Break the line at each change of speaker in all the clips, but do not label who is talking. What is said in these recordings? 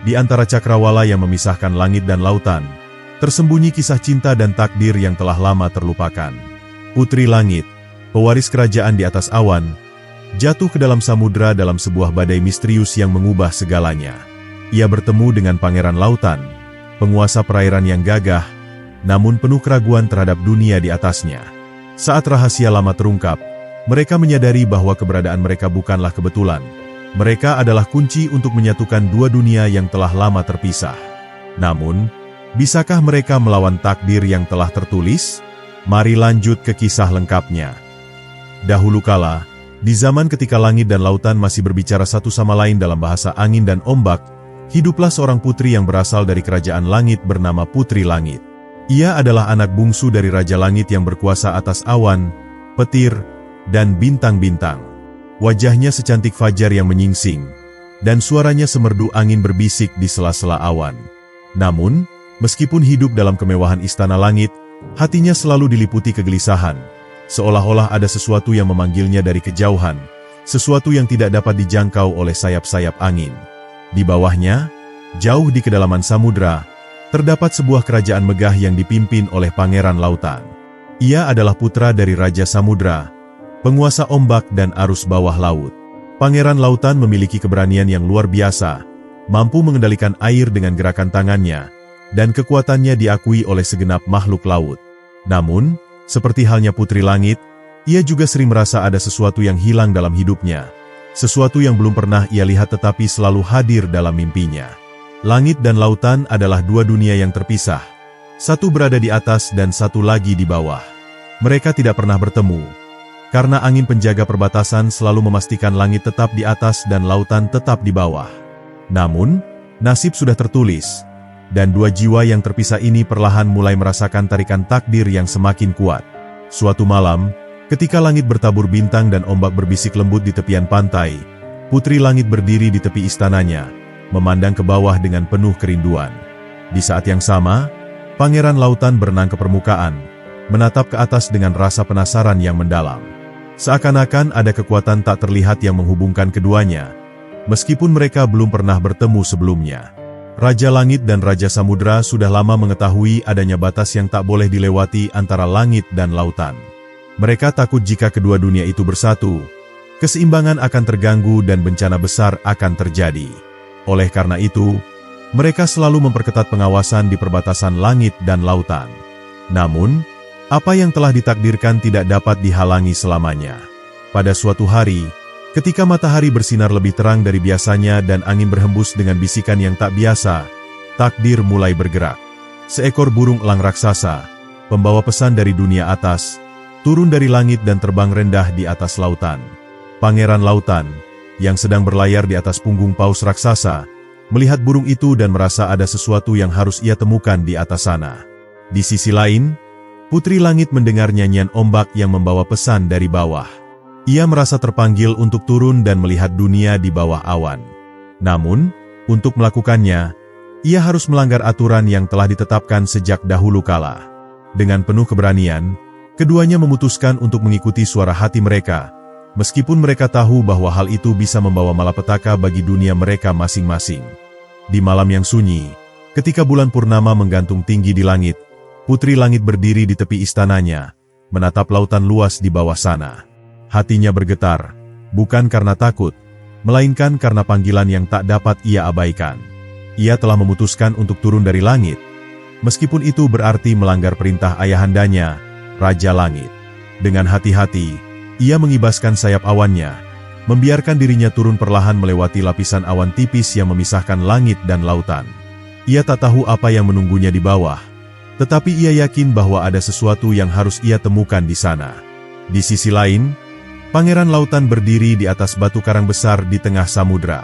Di antara cakrawala yang memisahkan langit dan lautan, tersembunyi kisah cinta dan takdir yang telah lama terlupakan. Putri Langit, pewaris kerajaan di atas awan, jatuh ke dalam samudera dalam sebuah badai misterius yang mengubah segalanya. Ia bertemu dengan Pangeran Lautan, penguasa perairan yang gagah, namun penuh keraguan terhadap dunia di atasnya. Saat rahasia lama terungkap, mereka menyadari bahwa keberadaan mereka bukanlah kebetulan. Mereka adalah kunci untuk menyatukan dua dunia yang telah lama terpisah. Namun, bisakah mereka melawan takdir yang telah tertulis? Mari lanjut ke kisah lengkapnya. Dahulu kala, di zaman ketika langit dan lautan masih berbicara satu sama lain dalam bahasa angin dan ombak, hiduplah seorang putri yang berasal dari kerajaan langit bernama Putri Langit. Ia adalah anak bungsu dari Raja Langit yang berkuasa atas awan, petir, dan bintang-bintang. Wajahnya secantik fajar yang menyingsing, dan suaranya semerdu angin berbisik di sela-sela awan. Namun, meskipun hidup dalam kemewahan istana langit, hatinya selalu diliputi kegelisahan, seolah-olah ada sesuatu yang memanggilnya dari kejauhan, sesuatu yang tidak dapat dijangkau oleh sayap-sayap angin. Di bawahnya, jauh di kedalaman samudera, terdapat sebuah kerajaan megah yang dipimpin oleh Pangeran Lautan. Ia adalah putra dari Raja Samudera, penguasa ombak dan arus bawah laut. Pangeran Lautan memiliki keberanian yang luar biasa, mampu mengendalikan air dengan gerakan tangannya, dan kekuatannya diakui oleh segenap makhluk laut. Namun, seperti halnya Putri Langit, ia juga sering merasa ada sesuatu yang hilang dalam hidupnya, sesuatu yang belum pernah ia lihat tetapi selalu hadir dalam mimpinya. Langit dan lautan adalah dua dunia yang terpisah. Satu berada di atas dan satu lagi di bawah. Mereka tidak pernah bertemu, karena angin penjaga perbatasan selalu memastikan langit tetap di atas dan lautan tetap di bawah. Namun, nasib sudah tertulis, dan dua jiwa yang terpisah ini perlahan mulai merasakan tarikan takdir yang semakin kuat. Suatu malam, ketika langit bertabur bintang dan ombak berbisik lembut di tepian pantai, Putri Langit berdiri di tepi istananya, memandang ke bawah dengan penuh kerinduan. Di saat yang sama, Pangeran Lautan berenang ke permukaan, menatap ke atas dengan rasa penasaran yang mendalam. Seakan-akan ada kekuatan tak terlihat yang menghubungkan keduanya, meskipun mereka belum pernah bertemu sebelumnya. Raja Langit dan Raja Samudera sudah lama mengetahui adanya batas yang tak boleh dilewati antara langit dan lautan. Mereka takut jika kedua dunia itu bersatu, keseimbangan akan terganggu dan bencana besar akan terjadi. Oleh karena itu, mereka selalu memperketat pengawasan di perbatasan langit dan lautan. Namun, apa yang telah ditakdirkan tidak dapat dihalangi selamanya. Pada suatu hari, ketika matahari bersinar lebih terang dari biasanya dan angin berhembus dengan bisikan yang tak biasa, takdir mulai bergerak. Seekor burung elang raksasa, pembawa pesan dari dunia atas, turun dari langit dan terbang rendah di atas lautan. Pangeran Lautan, yang sedang berlayar di atas punggung paus raksasa, melihat burung itu dan merasa ada sesuatu yang harus ia temukan di atas sana. Di sisi lain, Putri Langit mendengar nyanyian ombak yang membawa pesan dari bawah. Ia merasa terpanggil untuk turun dan melihat dunia di bawah awan. Namun, untuk melakukannya, ia harus melanggar aturan yang telah ditetapkan sejak dahulu kala. Dengan penuh keberanian, keduanya memutuskan untuk mengikuti suara hati mereka, meskipun mereka tahu bahwa hal itu bisa membawa malapetaka bagi dunia mereka masing-masing. Di malam yang sunyi, ketika bulan purnama menggantung tinggi di langit, Putri Langit berdiri di tepi istananya, menatap lautan luas di bawah sana. Hatinya bergetar, bukan karena takut, melainkan karena panggilan yang tak dapat ia abaikan. Ia telah memutuskan untuk turun dari langit, meskipun itu berarti melanggar perintah ayahandanya, Raja Langit. Dengan hati-hati, ia mengibaskan sayap awannya, membiarkan dirinya turun perlahan melewati lapisan awan tipis yang memisahkan langit dan lautan. Ia tak tahu apa yang menunggunya di bawah, tetapi ia yakin bahwa ada sesuatu yang harus ia temukan di sana. Di sisi lain, Pangeran Lautan berdiri di atas batu karang besar di tengah samudera.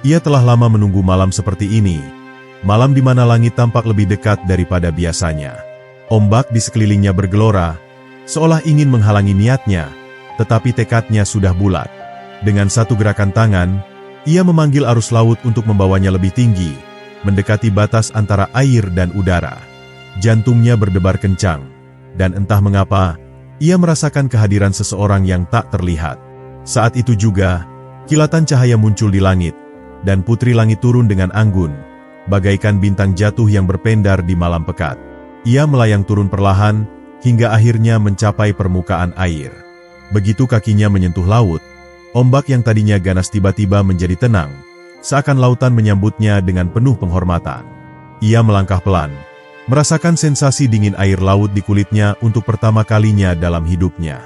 Ia telah lama menunggu malam seperti ini, malam di mana langit tampak lebih dekat daripada biasanya. Ombak di sekelilingnya bergelora, seolah ingin menghalangi niatnya, tetapi tekadnya sudah bulat. Dengan satu gerakan tangan, ia memanggil arus laut untuk membawanya lebih tinggi, mendekati batas antara air dan udara. Jantungnya berdebar kencang, dan entah mengapa, ia merasakan kehadiran seseorang yang tak terlihat. Saat itu juga, kilatan cahaya muncul di langit, dan Putri Langit turun dengan anggun, bagaikan bintang jatuh yang berpendar di malam pekat. Ia melayang turun perlahan, hingga akhirnya mencapai permukaan air. Begitu kakinya menyentuh laut, ombak yang tadinya ganas tiba-tiba menjadi tenang, seakan lautan menyambutnya dengan penuh penghormatan. Ia melangkah pelan, merasakan sensasi dingin air laut di kulitnya untuk pertama kalinya dalam hidupnya.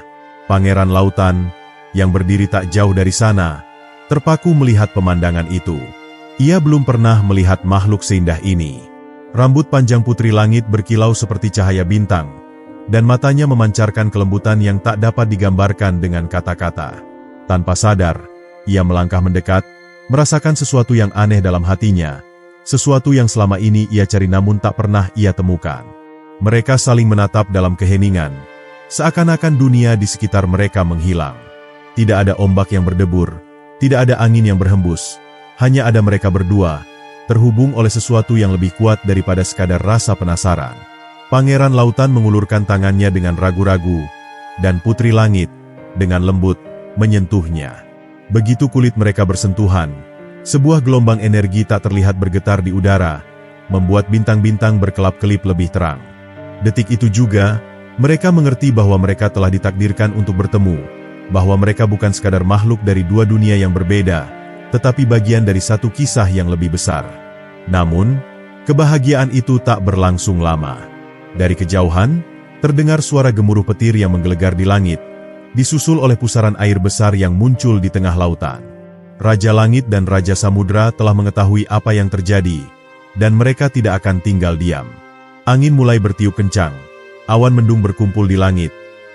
Pangeran Lautan, yang berdiri tak jauh dari sana, terpaku melihat pemandangan itu. Ia belum pernah melihat makhluk seindah ini. Rambut panjang Putri Langit berkilau seperti cahaya bintang, dan matanya memancarkan kelembutan yang tak dapat digambarkan dengan kata-kata. Tanpa sadar, ia melangkah mendekat, merasakan sesuatu yang aneh dalam hatinya, sesuatu yang selama ini ia cari namun tak pernah ia temukan. Mereka saling menatap dalam keheningan, seakan-akan dunia di sekitar mereka menghilang. Tidak ada ombak yang berdebur, tidak ada angin yang berhembus, hanya ada mereka berdua, terhubung oleh sesuatu yang lebih kuat daripada sekadar rasa penasaran. Pangeran Lautan mengulurkan tangannya dengan ragu-ragu, dan Putri Langit, dengan lembut, menyentuhnya. Begitu kulit mereka bersentuhan, sebuah gelombang energi tak terlihat bergetar di udara, membuat bintang-bintang berkelap-kelip lebih terang. Detik itu juga, mereka mengerti bahwa mereka telah ditakdirkan untuk bertemu, bahwa mereka bukan sekadar makhluk dari dua dunia yang berbeda, tetapi bagian dari satu kisah yang lebih besar. Namun, kebahagiaan itu tak berlangsung lama. Dari kejauhan, terdengar suara gemuruh petir yang menggelegar di langit, disusul oleh pusaran air besar yang muncul di tengah lautan. Raja Langit dan Raja Samudra telah mengetahui apa yang terjadi, dan mereka tidak akan tinggal diam. Angin mulai bertiup kencang, awan mendung berkumpul di langit,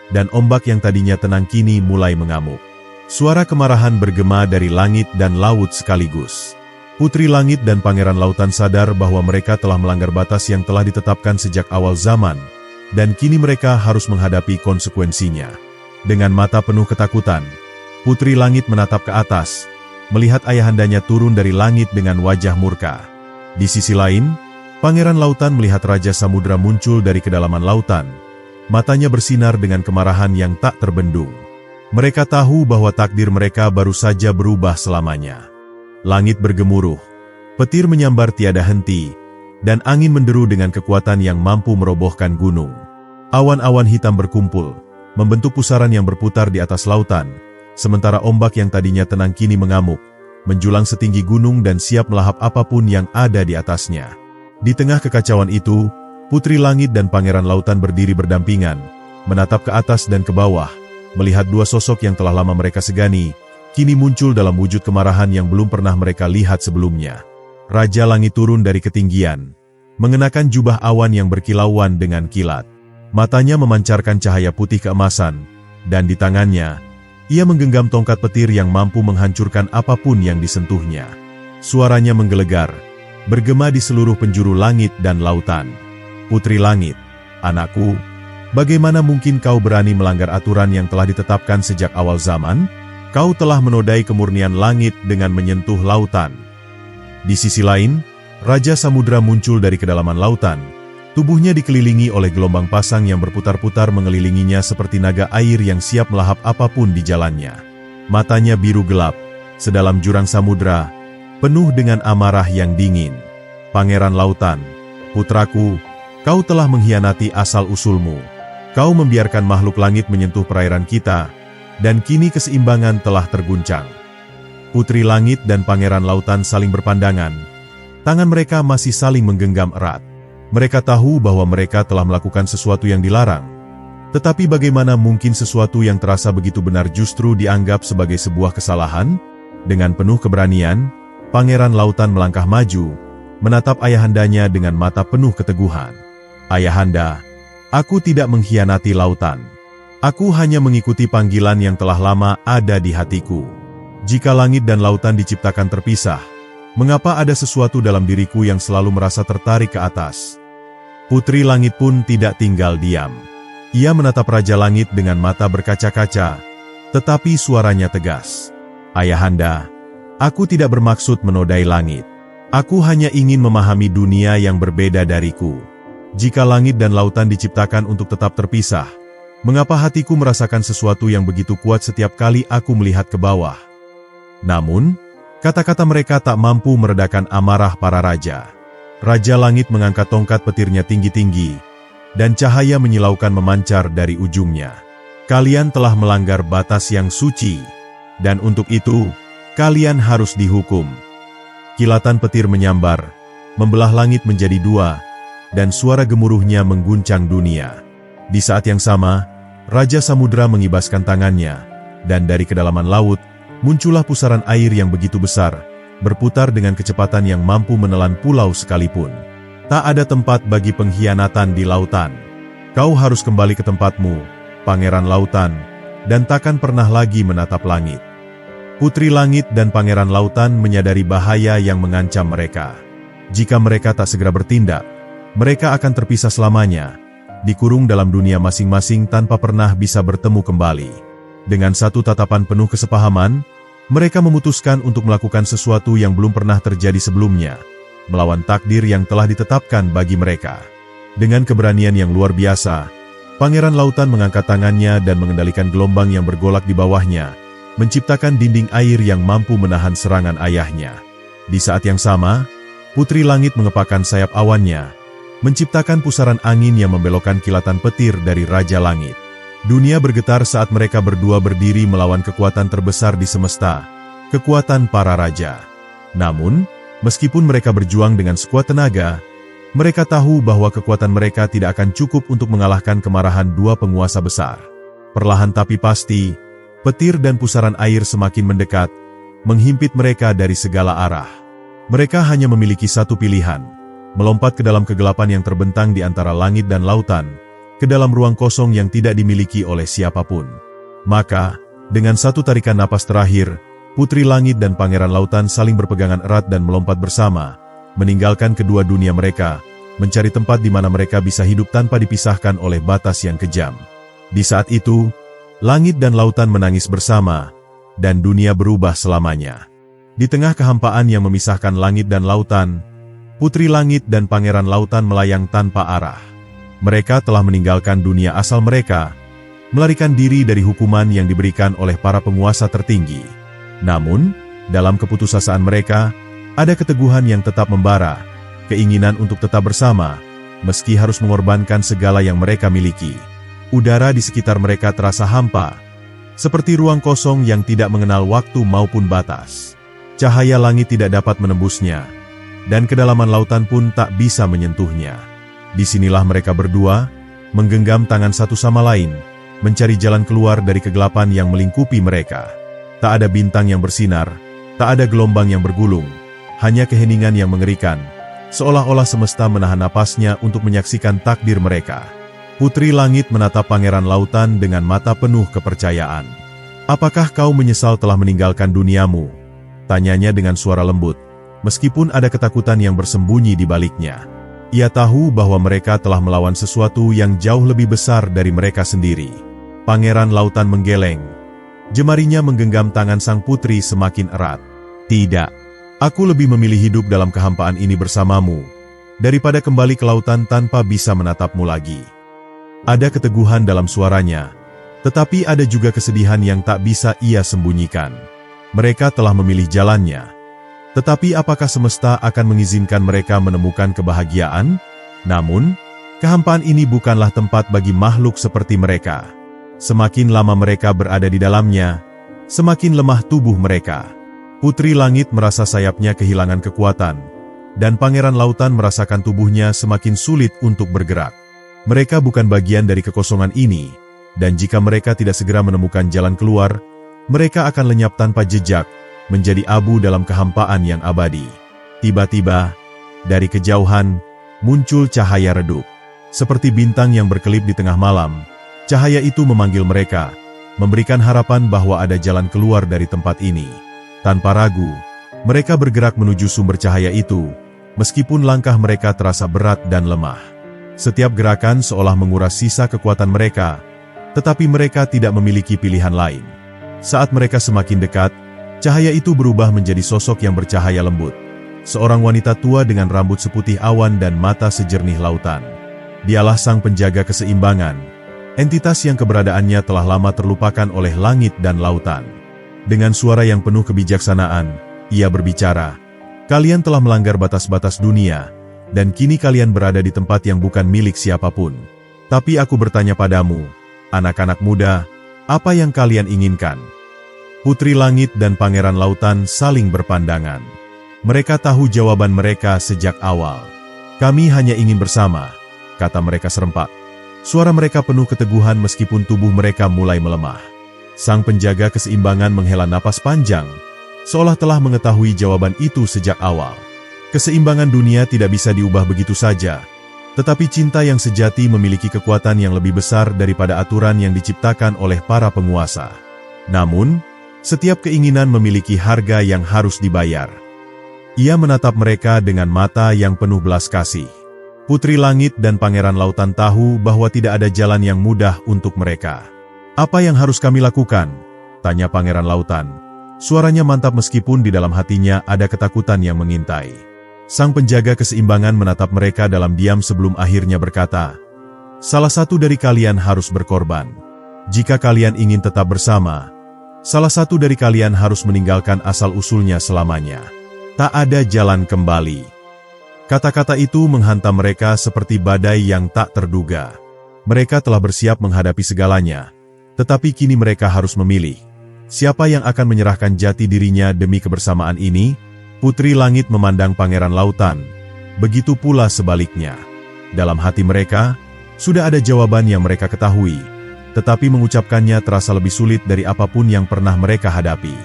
dan ombak yang tadinya tenang kini mulai mengamuk. Suara kemarahan bergema dari langit dan laut sekaligus. Putri Langit dan Pangeran Lautan sadar bahwa mereka telah melanggar batas yang telah ditetapkan sejak awal zaman, dan kini mereka harus menghadapi konsekuensinya. Dengan mata penuh ketakutan, Putri Langit menatap ke atas, melihat ayahandanya turun dari langit dengan wajah murka. Di sisi lain, Pangeran Lautan melihat Raja Samudra muncul dari kedalaman lautan. Matanya bersinar dengan kemarahan yang tak terbendung. Mereka tahu bahwa takdir mereka baru saja berubah selamanya. Langit bergemuruh, petir menyambar tiada henti, dan angin menderu dengan kekuatan yang mampu merobohkan gunung. Awan-awan hitam berkumpul, membentuk pusaran yang berputar di atas lautan, sementara ombak yang tadinya tenang kini mengamuk, menjulang setinggi gunung dan siap melahap apapun yang ada di atasnya. Di tengah kekacauan itu, Putri Langit dan Pangeran Lautan berdiri berdampingan, menatap ke atas dan ke bawah, melihat dua sosok yang telah lama mereka segani, kini muncul dalam wujud kemarahan yang belum pernah mereka lihat sebelumnya. Raja Langit turun dari ketinggian, mengenakan jubah awan yang berkilauan dengan kilat. Matanya memancarkan cahaya putih keemasan, dan di tangannya, ia menggenggam tongkat petir yang mampu menghancurkan apapun yang disentuhnya. Suaranya menggelegar, bergema di seluruh penjuru langit dan lautan. Putri Langit, anakku, bagaimana mungkin kau berani melanggar aturan yang telah ditetapkan sejak awal zaman? Kau telah menodai kemurnian langit dengan menyentuh lautan. Di sisi lain, Raja Samudra muncul dari kedalaman lautan. Tubuhnya dikelilingi oleh gelombang pasang yang berputar-putar mengelilinginya seperti naga air yang siap melahap apapun di jalannya. Matanya biru gelap, sedalam jurang samudra, penuh dengan amarah yang dingin. Pangeran Lautan, putraku, kau telah mengkhianati asal-usulmu. Kau membiarkan makhluk langit menyentuh perairan kita, dan kini keseimbangan telah terguncang. Putri Langit dan Pangeran Lautan saling berpandangan. Tangan mereka masih saling menggenggam erat. Mereka tahu bahwa mereka telah melakukan sesuatu yang dilarang. Tetapi bagaimana mungkin sesuatu yang terasa begitu benar justru dianggap sebagai sebuah kesalahan? Dengan penuh keberanian, Pangeran Lautan melangkah maju, menatap ayahandanya dengan mata penuh keteguhan. Ayahanda, aku tidak mengkhianati lautan. Aku hanya mengikuti panggilan yang telah lama ada di hatiku. Jika langit dan lautan diciptakan terpisah, mengapa ada sesuatu dalam diriku yang selalu merasa tertarik ke atas? Putri Langit pun tidak tinggal diam. Ia menatap Raja Langit dengan mata berkaca-kaca, tetapi suaranya tegas. Ayahanda, aku tidak bermaksud menodai langit. Aku hanya ingin memahami dunia yang berbeda dariku. Jika langit dan lautan diciptakan untuk tetap terpisah, mengapa hatiku merasakan sesuatu yang begitu kuat setiap kali aku melihat ke bawah? Namun, kata-kata mereka tak mampu meredakan amarah para raja. Raja Langit mengangkat tongkat petirnya tinggi-tinggi, dan cahaya menyilaukan memancar dari ujungnya. Kalian telah melanggar batas yang suci, dan untuk itu, kalian harus dihukum. Kilatan petir menyambar, membelah langit menjadi dua, dan suara gemuruhnya mengguncang dunia. Di saat yang sama, Raja Samudra mengibaskan tangannya, dan dari kedalaman laut, muncullah pusaran air yang begitu besar, berputar dengan kecepatan yang mampu menelan pulau sekalipun. Tak ada tempat bagi pengkhianatan di lautan. Kau harus kembali ke tempatmu, Pangeran Lautan, dan takkan pernah lagi menatap langit. Putri Langit dan Pangeran Lautan menyadari bahaya yang mengancam mereka. Jika mereka tak segera bertindak, mereka akan terpisah selamanya, dikurung dalam dunia masing-masing tanpa pernah bisa bertemu kembali. Dengan satu tatapan penuh kesepahaman, mereka memutuskan untuk melakukan sesuatu yang belum pernah terjadi sebelumnya, melawan takdir yang telah ditetapkan bagi mereka. Dengan keberanian yang luar biasa, Pangeran Lautan mengangkat tangannya dan mengendalikan gelombang yang bergolak di bawahnya, menciptakan dinding air yang mampu menahan serangan ayahnya. Di saat yang sama, Putri Langit mengepakkan sayap awannya, menciptakan pusaran angin yang membelokkan kilatan petir dari Raja Langit. Dunia bergetar saat mereka berdua berdiri melawan kekuatan terbesar di semesta, kekuatan para raja. Namun, meskipun mereka berjuang dengan sekuat tenaga, mereka tahu bahwa kekuatan mereka tidak akan cukup untuk mengalahkan kemarahan dua penguasa besar. Perlahan tapi pasti, petir dan pusaran air semakin mendekat, menghimpit mereka dari segala arah. Mereka hanya memiliki satu pilihan, melompat ke dalam kegelapan yang terbentang di antara langit dan lautan, ke dalam ruang kosong yang tidak dimiliki oleh siapapun. Maka, dengan satu tarikan napas terakhir, Putri Langit dan Pangeran Lautan saling berpegangan erat dan melompat bersama, meninggalkan kedua dunia mereka, mencari tempat di mana mereka bisa hidup tanpa dipisahkan oleh batas yang kejam. Di saat itu, langit dan lautan menangis bersama, dan dunia berubah selamanya. Di tengah kehampaan yang memisahkan langit dan lautan, Putri Langit dan Pangeran Lautan melayang tanpa arah. Mereka telah meninggalkan dunia asal mereka, melarikan diri dari hukuman yang diberikan oleh para penguasa tertinggi. Namun, dalam keputusasaan mereka, ada keteguhan yang tetap membara, keinginan untuk tetap bersama, meski harus mengorbankan segala yang mereka miliki. Udara di sekitar mereka terasa hampa, seperti ruang kosong yang tidak mengenal waktu maupun batas. Cahaya langit tidak dapat menembusnya, dan kedalaman lautan pun tak bisa menyentuhnya. Disinilah mereka berdua, menggenggam tangan satu sama lain, mencari jalan keluar dari kegelapan yang melingkupi mereka. Tak ada bintang yang bersinar, tak ada gelombang yang bergulung, hanya keheningan yang mengerikan, seolah-olah semesta menahan napasnya untuk menyaksikan takdir mereka. Putri Langit menatap Pangeran Lautan dengan mata penuh kepercayaan. "Apakah kau menyesal telah meninggalkan duniamu?" tanyanya dengan suara lembut, meskipun ada ketakutan yang bersembunyi di baliknya. Ia tahu bahwa mereka telah melawan sesuatu yang jauh lebih besar dari mereka sendiri. Pangeran Lautan menggeleng. Jemarinya menggenggam tangan sang putri semakin erat. "Tidak, aku lebih memilih hidup dalam kehampaan ini bersamamu, daripada kembali ke lautan tanpa bisa menatapmu lagi." Ada keteguhan dalam suaranya, tetapi ada juga kesedihan yang tak bisa ia sembunyikan. Mereka telah memilih jalannya. Tetapi apakah semesta akan mengizinkan mereka menemukan kebahagiaan? Namun, kehampaan ini bukanlah tempat bagi makhluk seperti mereka. Semakin lama mereka berada di dalamnya, semakin lemah tubuh mereka. Putri Langit merasa sayapnya kehilangan kekuatan, dan Pangeran Lautan merasakan tubuhnya semakin sulit untuk bergerak. Mereka bukan bagian dari kekosongan ini, dan jika mereka tidak segera menemukan jalan keluar, mereka akan lenyap tanpa jejak, menjadi abu dalam kehampaan yang abadi. Tiba-tiba, dari kejauhan, muncul cahaya redup. Seperti bintang yang berkelip di tengah malam, cahaya itu memanggil mereka, memberikan harapan bahwa ada jalan keluar dari tempat ini. Tanpa ragu, mereka bergerak menuju sumber cahaya itu, meskipun langkah mereka terasa berat dan lemah. Setiap gerakan seolah menguras sisa kekuatan mereka, tetapi mereka tidak memiliki pilihan lain. Saat mereka semakin dekat, cahaya itu berubah menjadi sosok yang bercahaya lembut. Seorang wanita tua dengan rambut seputih awan dan mata sejernih lautan. Dialah sang penjaga keseimbangan, entitas yang keberadaannya telah lama terlupakan oleh langit dan lautan. Dengan suara yang penuh kebijaksanaan, ia berbicara, "Kalian telah melanggar batas-batas dunia, dan kini kalian berada di tempat yang bukan milik siapapun. Tapi aku bertanya padamu, anak-anak muda, apa yang kalian inginkan?" Putri Langit dan Pangeran Lautan saling berpandangan. Mereka tahu jawaban mereka sejak awal. "Kami hanya ingin bersama," kata mereka serempak. Suara mereka penuh keteguhan meskipun tubuh mereka mulai melemah. Sang penjaga keseimbangan menghela napas panjang, seolah telah mengetahui jawaban itu sejak awal. Keseimbangan dunia tidak bisa diubah begitu saja, tetapi cinta yang sejati memiliki kekuatan yang lebih besar daripada aturan yang diciptakan oleh para penguasa. Namun, setiap keinginan memiliki harga yang harus dibayar. Ia menatap mereka dengan mata yang penuh belas kasih. Putri Langit dan Pangeran Lautan tahu bahwa tidak ada jalan yang mudah untuk mereka. "Apa yang harus kami lakukan?" tanya Pangeran Lautan. Suaranya mantap meskipun di dalam hatinya ada ketakutan yang mengintai. Sang penjaga keseimbangan menatap mereka dalam diam sebelum akhirnya berkata, "Salah satu dari kalian harus berkorban. Jika kalian ingin tetap bersama, salah satu dari kalian harus meninggalkan asal-usulnya selamanya. Tak ada jalan kembali." Kata-kata itu menghantam mereka seperti badai yang tak terduga. Mereka telah bersiap menghadapi segalanya, tetapi kini mereka harus memilih. Siapa yang akan menyerahkan jati dirinya demi kebersamaan ini? Putri Langit memandang Pangeran Lautan, begitu pula sebaliknya. Dalam hati mereka, sudah ada jawaban yang mereka ketahui, tetapi mengucapkannya terasa lebih sulit dari apapun yang pernah mereka hadapi.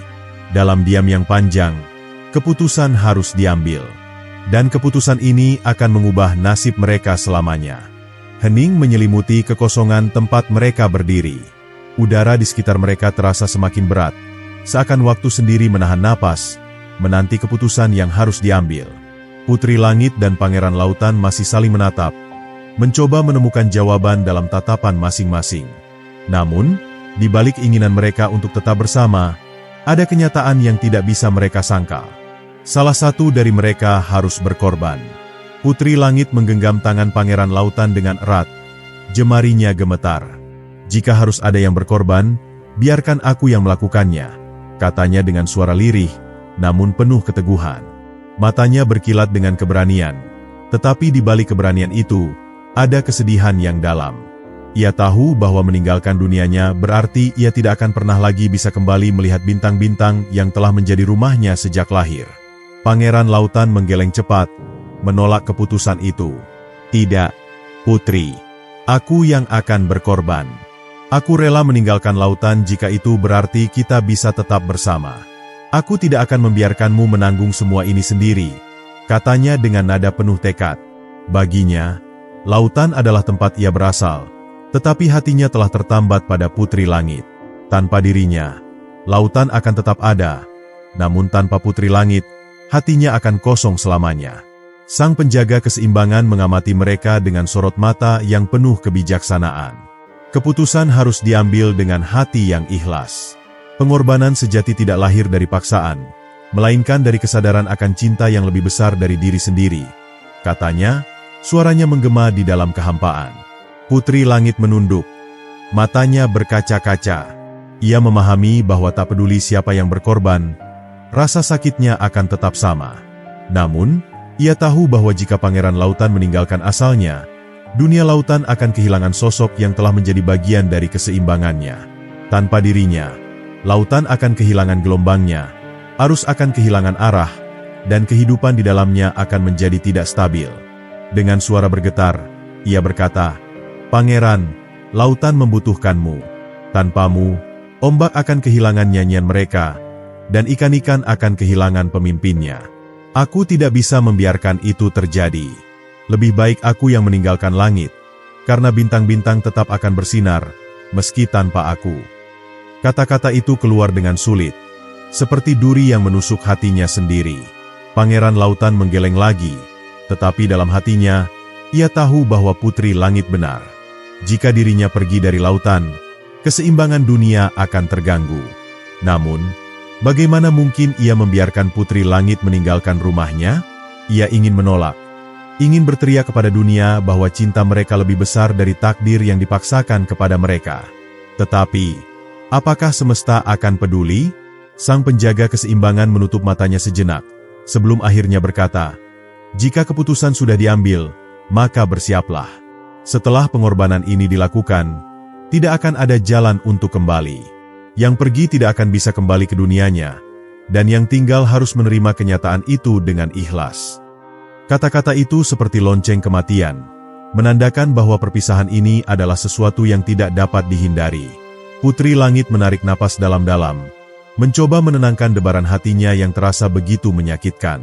Dalam diam yang panjang, keputusan harus diambil. Dan keputusan ini akan mengubah nasib mereka selamanya. Hening menyelimuti kekosongan tempat mereka berdiri. Udara di sekitar mereka terasa semakin berat, seakan waktu sendiri menahan napas, menanti keputusan yang harus diambil. Putri Langit dan Pangeran Lautan masih saling menatap, mencoba menemukan jawaban dalam tatapan masing-masing. Namun, di balik keinginan mereka untuk tetap bersama, ada kenyataan yang tidak bisa mereka sangkal. Salah satu dari mereka harus berkorban. Putri Langit menggenggam tangan Pangeran Lautan dengan erat, jemarinya gemetar. "Jika harus ada yang berkorban, biarkan aku yang melakukannya," katanya dengan suara lirih, namun penuh keteguhan. Matanya berkilat dengan keberanian, tetapi di balik keberanian itu, ada kesedihan yang dalam. Ia tahu bahwa meninggalkan dunianya berarti ia tidak akan pernah lagi bisa kembali melihat bintang-bintang yang telah menjadi rumahnya sejak lahir. Pangeran Lautan menggeleng cepat, menolak keputusan itu. "Tidak, Putri. Aku yang akan berkorban. Aku rela meninggalkan lautan jika itu berarti kita bisa tetap bersama. Aku tidak akan membiarkanmu menanggung semua ini sendiri," katanya dengan nada penuh tekad. Baginya, lautan adalah tempat ia berasal, tetapi hatinya telah tertambat pada Putri Langit. Tanpa dirinya, lautan akan tetap ada, namun tanpa Putri Langit, hatinya akan kosong selamanya. Sang penjaga keseimbangan mengamati mereka dengan sorot mata yang penuh kebijaksanaan. Keputusan harus diambil dengan hati yang ikhlas. Pengorbanan sejati tidak lahir dari paksaan, melainkan dari kesadaran akan cinta yang lebih besar dari diri sendiri, katanya, suaranya menggema di dalam kehampaan. Putri Langit menunduk, matanya berkaca-kaca. Ia memahami bahwa tak peduli siapa yang berkorban, rasa sakitnya akan tetap sama. Namun, ia tahu bahwa jika Pangeran Lautan meninggalkan asalnya, dunia lautan akan kehilangan sosok yang telah menjadi bagian dari keseimbangannya. Tanpa dirinya, lautan akan kehilangan gelombangnya, arus akan kehilangan arah, dan kehidupan di dalamnya akan menjadi tidak stabil. Dengan suara bergetar, ia berkata, "Pangeran, lautan membutuhkanmu. Tanpamu, ombak akan kehilangan nyanyian mereka, dan ikan-ikan akan kehilangan pemimpinnya. Aku tidak bisa membiarkan itu terjadi. Lebih baik aku yang meninggalkan langit, karena bintang-bintang tetap akan bersinar, meski tanpa aku." Kata-kata itu keluar dengan sulit, seperti duri yang menusuk hatinya sendiri. Pangeran Lautan menggeleng lagi, tetapi dalam hatinya, ia tahu bahwa Putri Langit benar. Jika dirinya pergi dari lautan, keseimbangan dunia akan terganggu. Namun, bagaimana mungkin ia membiarkan Putri Langit meninggalkan rumahnya? Ia ingin menolak, ingin berteriak kepada dunia bahwa cinta mereka lebih besar dari takdir yang dipaksakan kepada mereka. Tetapi, apakah semesta akan peduli? Sang penjaga keseimbangan menutup matanya sejenak, sebelum akhirnya berkata, Jika keputusan sudah diambil, maka bersiaplah. Setelah pengorbanan ini dilakukan, tidak akan ada jalan untuk kembali. Yang pergi tidak akan bisa kembali ke dunianya, dan yang tinggal harus menerima kenyataan itu dengan ikhlas. Kata-kata itu seperti lonceng kematian, menandakan bahwa perpisahan ini adalah sesuatu yang tidak dapat dihindari. Putri Langit menarik napas dalam-dalam, mencoba menenangkan debaran hatinya yang terasa begitu menyakitkan.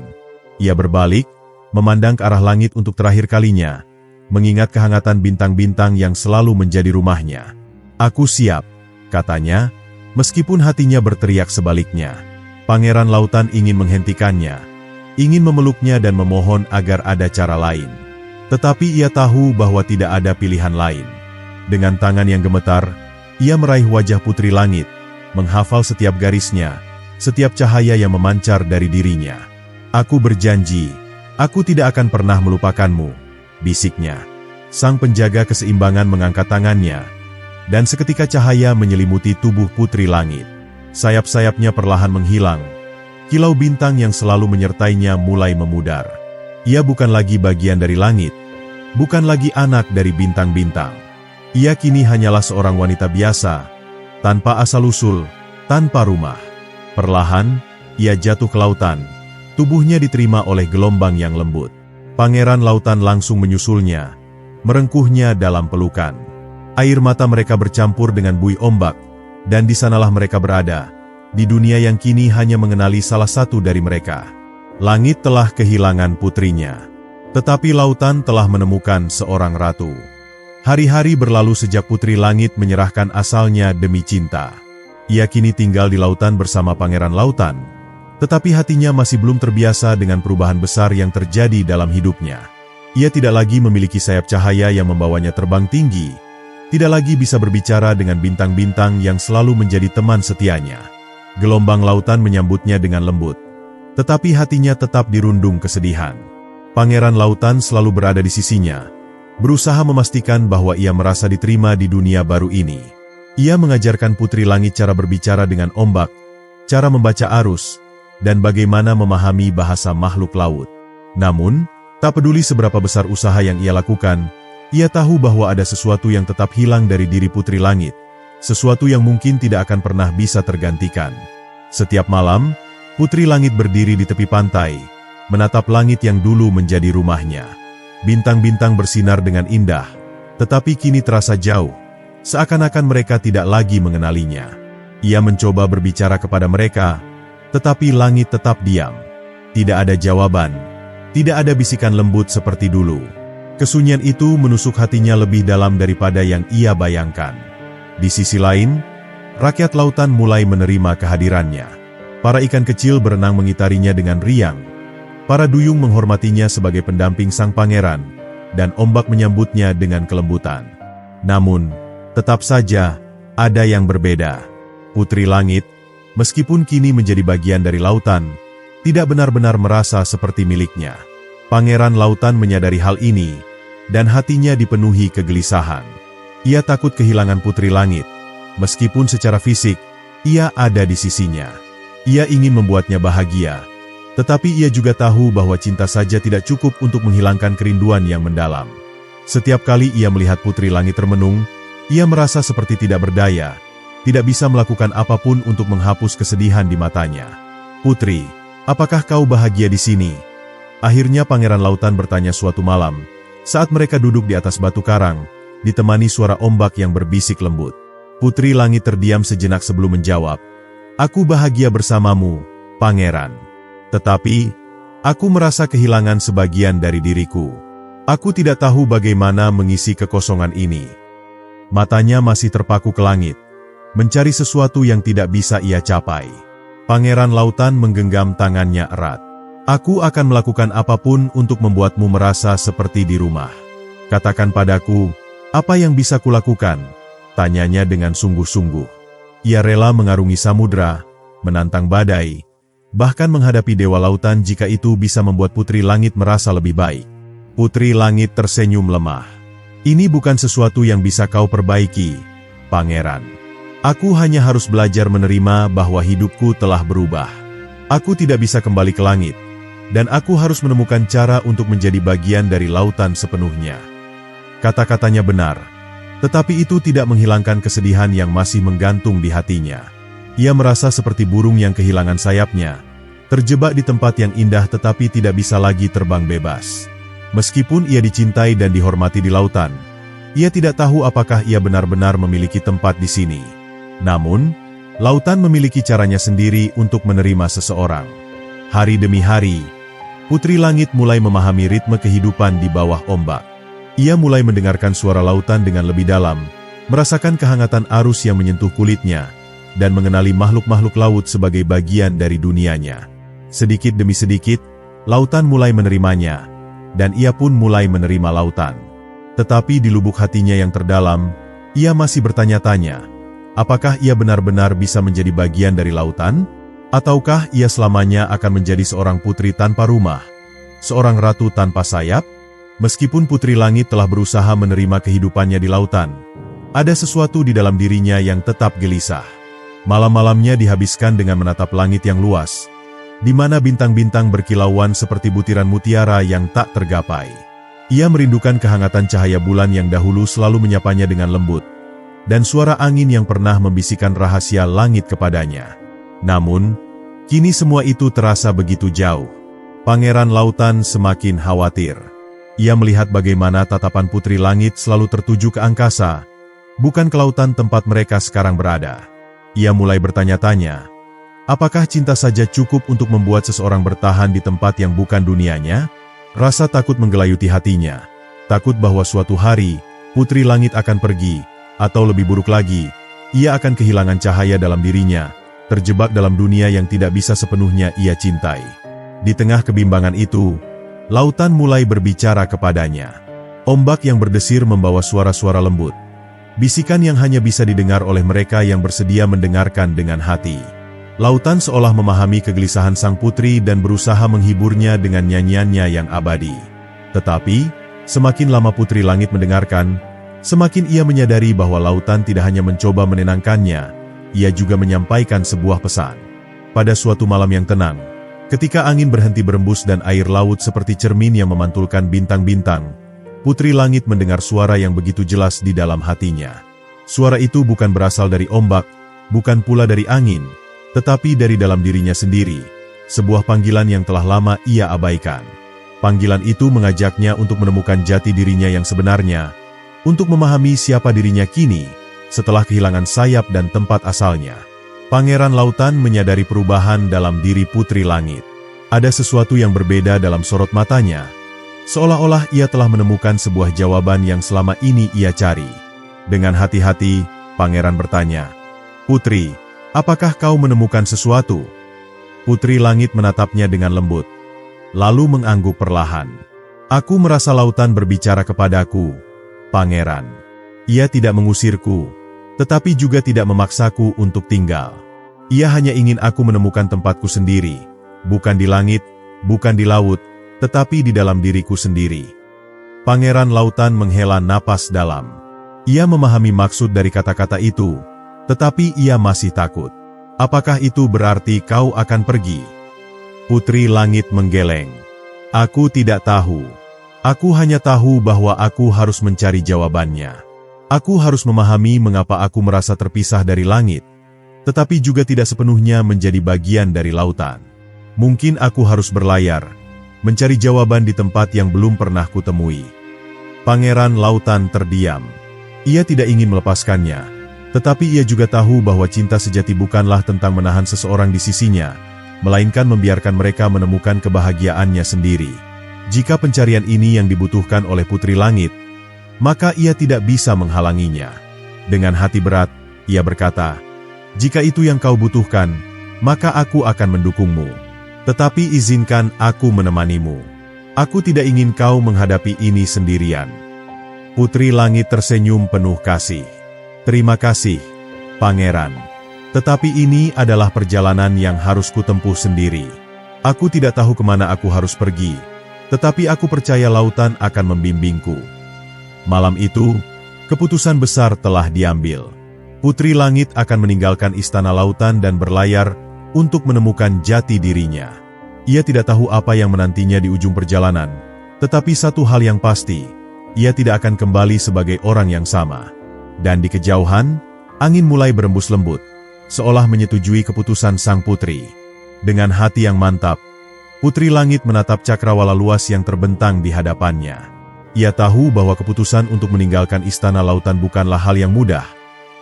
Ia berbalik, memandang ke arah langit untuk terakhir kalinya, mengingat kehangatan bintang-bintang yang selalu menjadi rumahnya. "Aku siap," katanya, meskipun hatinya berteriak sebaliknya. Pangeran Lautan ingin menghentikannya, ingin memeluknya dan memohon agar ada cara lain. Tetapi ia tahu bahwa tidak ada pilihan lain. Dengan tangan yang gemetar, ia meraih wajah Putri Langit, menghafal setiap garisnya, setiap cahaya yang memancar dari dirinya. "Aku berjanji, aku tidak akan pernah melupakanmu," bisiknya. Sang penjaga keseimbangan mengangkat tangannya, dan seketika cahaya menyelimuti tubuh Putri Langit. Sayap-sayapnya perlahan menghilang. Kilau bintang yang selalu menyertainya mulai memudar. Ia bukan lagi bagian dari langit, bukan lagi anak dari bintang-bintang. Ia kini hanyalah seorang wanita biasa, tanpa asal-usul, tanpa rumah. Perlahan, ia jatuh ke lautan. Tubuhnya diterima oleh gelombang yang lembut. Pangeran Lautan langsung menyusulnya, merengkuhnya dalam pelukan. Air mata mereka bercampur dengan buih ombak, dan di sanalah mereka berada, di dunia yang kini hanya mengenali salah satu dari mereka. Langit telah kehilangan putrinya, tetapi lautan telah menemukan seorang ratu. Hari-hari berlalu sejak Putri Langit menyerahkan asalnya demi cinta. Ia kini tinggal di lautan bersama Pangeran Lautan, tetapi hatinya masih belum terbiasa dengan perubahan besar yang terjadi dalam hidupnya. Ia tidak lagi memiliki sayap cahaya yang membawanya terbang tinggi, tidak lagi bisa berbicara dengan bintang-bintang yang selalu menjadi teman setianya. Gelombang lautan menyambutnya dengan lembut, tetapi hatinya tetap dirundung kesedihan. Pangeran Lautan selalu berada di sisinya, berusaha memastikan bahwa ia merasa diterima di dunia baru ini. Ia mengajarkan Putri Langit cara berbicara dengan ombak, cara membaca arus, dan bagaimana memahami bahasa makhluk laut. Namun, tak peduli seberapa besar usaha yang ia lakukan, ia tahu bahwa ada sesuatu yang tetap hilang dari diri Putri Langit, sesuatu yang mungkin tidak akan pernah bisa tergantikan. Setiap malam, Putri Langit berdiri di tepi pantai, menatap langit yang dulu menjadi rumahnya. Bintang-bintang bersinar dengan indah, tetapi kini terasa jauh, seakan-akan mereka tidak lagi mengenalinya. Ia mencoba berbicara kepada mereka, tetapi langit tetap diam. Tidak ada jawaban, tidak ada bisikan lembut seperti dulu. Kesunyian itu menusuk hatinya lebih dalam daripada yang ia bayangkan. Di sisi lain, rakyat lautan mulai menerima kehadirannya. Para ikan kecil berenang mengitarinya dengan riang. Para duyung menghormatinya sebagai pendamping sang pangeran, dan ombak menyambutnya dengan kelembutan. Namun, tetap saja, ada yang berbeda. Putri Langit, meskipun kini menjadi bagian dari lautan, tidak benar-benar merasa seperti miliknya. Pangeran Lautan menyadari hal ini, dan hatinya dipenuhi kegelisahan. Ia takut kehilangan Putri Langit. Meskipun secara fisik, ia ada di sisinya. Ia ingin membuatnya bahagia, tetapi ia juga tahu bahwa cinta saja tidak cukup untuk menghilangkan kerinduan yang mendalam. Setiap kali ia melihat Putri Langit termenung, ia merasa seperti tidak berdaya, tidak bisa melakukan apapun untuk menghapus kesedihan di matanya. "Putri, apakah kau bahagia di sini?" Akhirnya Pangeran Lautan bertanya suatu malam, saat mereka duduk di atas batu karang, ditemani suara ombak yang berbisik lembut. Putri Langit terdiam sejenak sebelum menjawab, "Aku bahagia bersamamu, Pangeran. Tetapi, aku merasa kehilangan sebagian dari diriku. Aku tidak tahu bagaimana mengisi kekosongan ini." Matanya masih terpaku ke langit, mencari sesuatu yang tidak bisa ia capai. Pangeran Lautan menggenggam tangannya erat. "Aku akan melakukan apapun untuk membuatmu merasa seperti di rumah. Katakan padaku, apa yang bisa kulakukan?" tanyanya dengan sungguh-sungguh. Ia rela mengarungi samudra, menantang badai, bahkan menghadapi Dewa Lautan jika itu bisa membuat Putri Langit merasa lebih baik. Putri Langit tersenyum lemah. "Ini bukan sesuatu yang bisa kau perbaiki, Pangeran. Aku hanya harus belajar menerima bahwa hidupku telah berubah. Aku tidak bisa kembali ke langit, Dan aku harus menemukan cara untuk menjadi bagian dari lautan sepenuhnya. Kata-katanya benar, tetapi itu tidak menghilangkan kesedihan yang masih menggantung di hatinya. Ia merasa seperti burung yang kehilangan sayapnya, terjebak di tempat yang indah tetapi tidak bisa lagi terbang bebas. Meskipun ia dicintai dan dihormati di lautan, ia tidak tahu apakah ia benar-benar memiliki tempat di sini. Namun, lautan memiliki caranya sendiri untuk menerima seseorang. Hari demi hari, Putri Langit mulai memahami ritme kehidupan di bawah ombak. Ia mulai mendengarkan suara lautan dengan lebih dalam, merasakan kehangatan arus yang menyentuh kulitnya, dan mengenali makhluk-makhluk laut sebagai bagian dari dunianya. Sedikit demi sedikit, lautan mulai menerimanya, dan ia pun mulai menerima lautan. Tetapi di lubuk hatinya yang terdalam, ia masih bertanya-tanya, apakah ia benar-benar bisa menjadi bagian dari lautan? Ataukah ia selamanya akan menjadi seorang putri tanpa rumah, seorang ratu tanpa sayap? Meskipun Putri Langit telah berusaha menerima kehidupannya di lautan, ada sesuatu di dalam dirinya yang tetap gelisah. Malam-malamnya dihabiskan dengan menatap langit yang luas, di mana bintang-bintang berkilauan seperti butiran mutiara yang tak tergapai. Ia merindukan kehangatan cahaya bulan yang dahulu selalu menyapanya dengan lembut, dan suara angin yang pernah membisikkan rahasia langit kepadanya. Namun, kini semua itu terasa begitu jauh. Pangeran Lautan semakin khawatir. Ia melihat bagaimana tatapan Putri Langit selalu tertuju ke angkasa, bukan ke lautan tempat mereka sekarang berada. Ia mulai bertanya-tanya, apakah cinta saja cukup untuk membuat seseorang bertahan di tempat yang bukan dunianya? Rasa takut menggelayuti hatinya. Takut bahwa suatu hari, Putri Langit akan pergi, atau lebih buruk lagi, ia akan kehilangan cahaya dalam dirinya, terjebak dalam dunia yang tidak bisa sepenuhnya ia cintai. Di tengah kebimbangan itu, lautan mulai berbicara kepadanya. Ombak yang berdesir membawa suara-suara lembut. Bisikan yang hanya bisa didengar oleh mereka yang bersedia mendengarkan dengan hati. Lautan seolah memahami kegelisahan sang putri dan berusaha menghiburnya dengan nyanyiannya yang abadi. Tetapi, semakin lama Putri Langit mendengarkan, semakin ia menyadari bahwa lautan tidak hanya mencoba menenangkannya, ia juga menyampaikan sebuah pesan. Pada suatu malam yang tenang, ketika angin berhenti berembus dan air laut seperti cermin yang memantulkan bintang-bintang, Putri Langit mendengar suara yang begitu jelas di dalam hatinya. Suara itu bukan berasal dari ombak, bukan pula dari angin, tetapi dari dalam dirinya sendiri, sebuah panggilan yang telah lama ia abaikan. Panggilan itu mengajaknya untuk menemukan jati dirinya yang sebenarnya, untuk memahami siapa dirinya kini, setelah kehilangan sayap dan tempat asalnya. Pangeran Lautan menyadari perubahan dalam diri Putri Langit. Ada sesuatu yang berbeda dalam sorot matanya, seolah-olah ia telah menemukan sebuah jawaban yang selama ini ia cari. Dengan hati-hati, Pangeran bertanya, "Putri, apakah kau menemukan sesuatu?" Putri Langit menatapnya dengan lembut, lalu mengangguk perlahan. "Aku merasa lautan berbicara kepadaku, Pangeran. Ia tidak mengusirku, tetapi juga tidak memaksaku untuk tinggal. Ia hanya ingin aku menemukan tempatku sendiri, bukan di langit, bukan di laut, tetapi di dalam diriku sendiri." Pangeran Lautan menghela napas dalam. Ia memahami maksud dari kata-kata itu, tetapi ia masih takut. "Apakah itu berarti kau akan pergi?" Putri Langit menggeleng. "Aku tidak tahu. Aku hanya tahu bahwa aku harus mencari jawabannya. Aku harus memahami mengapa aku merasa terpisah dari langit, tetapi juga tidak sepenuhnya menjadi bagian dari lautan. Mungkin aku harus berlayar, mencari jawaban di tempat yang belum pernah kutemui." Pangeran Lautan terdiam. Ia tidak ingin melepaskannya, tetapi ia juga tahu bahwa cinta sejati bukanlah tentang menahan seseorang di sisinya, melainkan membiarkan mereka menemukan kebahagiaannya sendiri. Jika pencarian ini yang dibutuhkan oleh Putri Langit, maka ia tidak bisa menghalanginya. Dengan hati berat, ia berkata, "Jika itu yang kau butuhkan, maka aku akan mendukungmu. Tetapi izinkan aku menemanimu. Aku tidak ingin kau menghadapi ini sendirian." Putri Langit tersenyum penuh kasih. "Terima kasih, Pangeran. Tetapi ini adalah perjalanan yang harus kutempuh sendiri. Aku tidak tahu kemana aku harus pergi, tetapi aku percaya lautan akan membimbingku." Malam itu, keputusan besar telah diambil. Putri Langit akan meninggalkan istana lautan dan berlayar untuk menemukan jati dirinya. Ia tidak tahu apa yang menantinya di ujung perjalanan, tetapi satu hal yang pasti, ia tidak akan kembali sebagai orang yang sama. Dan di kejauhan, angin mulai berembus lembut, seolah menyetujui keputusan sang putri. Dengan hati yang mantap, Putri Langit menatap cakrawala luas yang terbentang di hadapannya. Ia tahu bahwa keputusan untuk meninggalkan istana lautan bukanlah hal yang mudah,